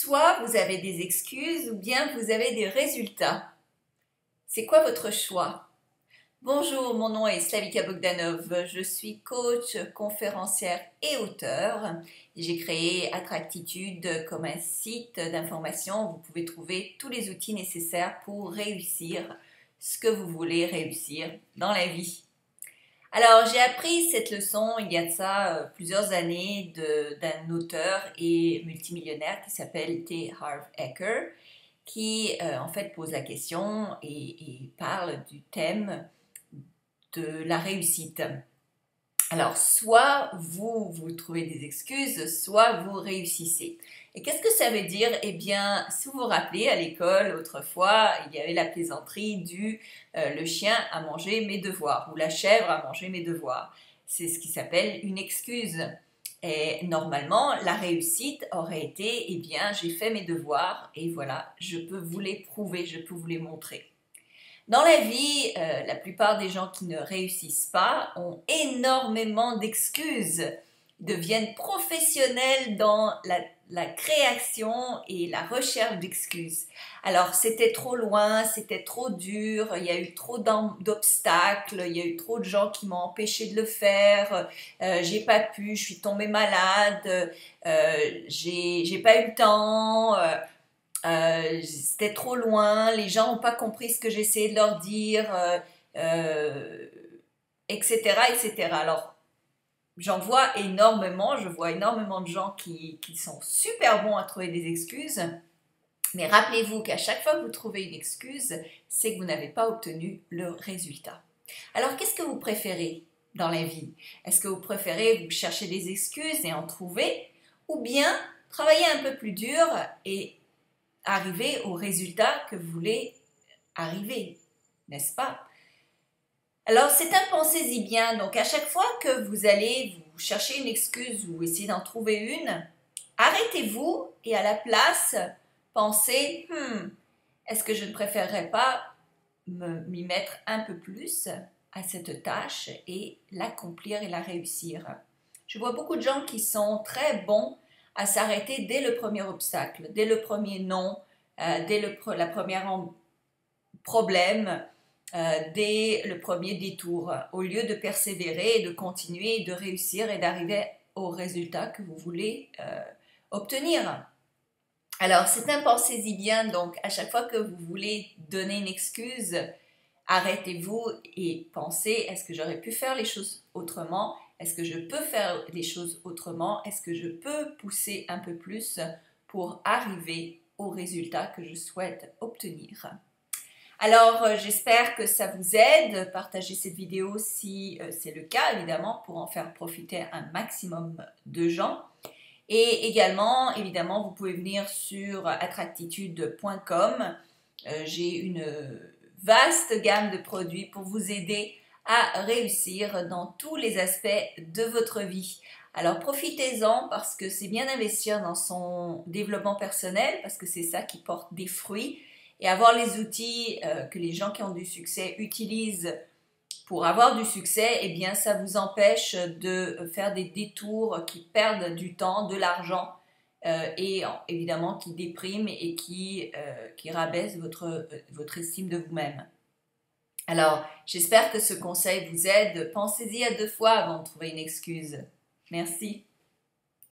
Soit vous avez des excuses ou bien vous avez des résultats. C'est quoi votre choix? Bonjour, mon nom est Slavika Bogdanov, je suis coach, conférencière et auteure. J'ai créé Attractitude comme un site d'information où vous pouvez trouver tous les outils nécessaires pour réussir ce que vous voulez réussir dans la vie. Alors, j'ai appris cette leçon il y a de ça plusieurs années d'un auteur et multimillionnaire qui s'appelle T. Harv Eker, qui en fait pose la question et parle du thème de la réussite. Alors, soit vous trouvez des excuses, soit vous réussissez. Et qu'est-ce que ça veut dire? Eh bien, si vous vous rappelez, à l'école, autrefois, il y avait la plaisanterie du le chien a mangé mes devoirs ou la chèvre a mangé mes devoirs. C'est ce qui s'appelle une excuse. Et normalement, la réussite aurait été, eh bien, j'ai fait mes devoirs et voilà, je peux vous les prouver, je peux vous les montrer. Dans la vie, la plupart des gens qui ne réussissent pas ont énormément d'excuses, deviennent professionnels dans la création et la recherche d'excuses. Alors, c'était trop loin, c'était trop dur, il y a eu trop d'obstacles, il y a eu trop de gens qui m'ont empêché de le faire, j'ai pas pu, je suis tombée malade, j'ai pas eu le temps. C'était trop loin, les gens n'ont pas compris ce que j'essayais de leur dire, etc., etc. Alors, j'en vois énormément, je vois énormément de gens qui sont super bons à trouver des excuses, mais rappelez-vous qu'à chaque fois que vous trouvez une excuse, c'est que vous n'avez pas obtenu le résultat. Alors, qu'est-ce que vous préférez dans la vie? Est-ce que vous préférez vous chercher des excuses et en trouver, ou bien travailler un peu plus dur et arriver au résultat que vous voulez arriver, n'est-ce pas? Alors, c'est un pensez-y bien. Donc, à chaque fois que vous allez vous chercher une excuse ou essayer d'en trouver une, arrêtez-vous et à la place, pensez, est-ce que je ne préférerais pas m'y mettre un peu plus à cette tâche et l'accomplir et la réussir? Je vois beaucoup de gens qui sont très bons à s'arrêter dès le premier obstacle, dès le premier non, dès la première problème, dès le premier détour, au lieu de persévérer et de continuer et de réussir et d'arriver au résultat que vous voulez obtenir. Alors, c'est un pensez-y bien, donc à chaque fois que vous voulez donner une excuse, arrêtez-vous et pensez, est-ce que j'aurais pu faire les choses autrement? Est-ce que je peux faire les choses autrement? Est-ce que je peux pousser un peu plus pour arriver au résultat que je souhaite obtenir? Alors, j'espère que ça vous aide. Partagez cette vidéo si c'est le cas, évidemment, pour en faire profiter un maximum de gens. Et également, évidemment, vous pouvez venir sur attractitude.com. J'ai une vaste gamme de produits pour vous aider à réussir dans tous les aspects de votre vie. Alors profitez-en parce que c'est bien d'investir dans son développement personnel parce que c'est ça qui porte des fruits et avoir les outils que les gens qui ont du succès utilisent pour avoir du succès, eh bien ça vous empêche de faire des détours qui perdent du temps, de l'argent et évidemment qui dépriment et qui rabaissent votre estime de vous-même. Alors, j'espère que ce conseil vous aide. Pensez-y à 2 fois avant de trouver une excuse. Merci.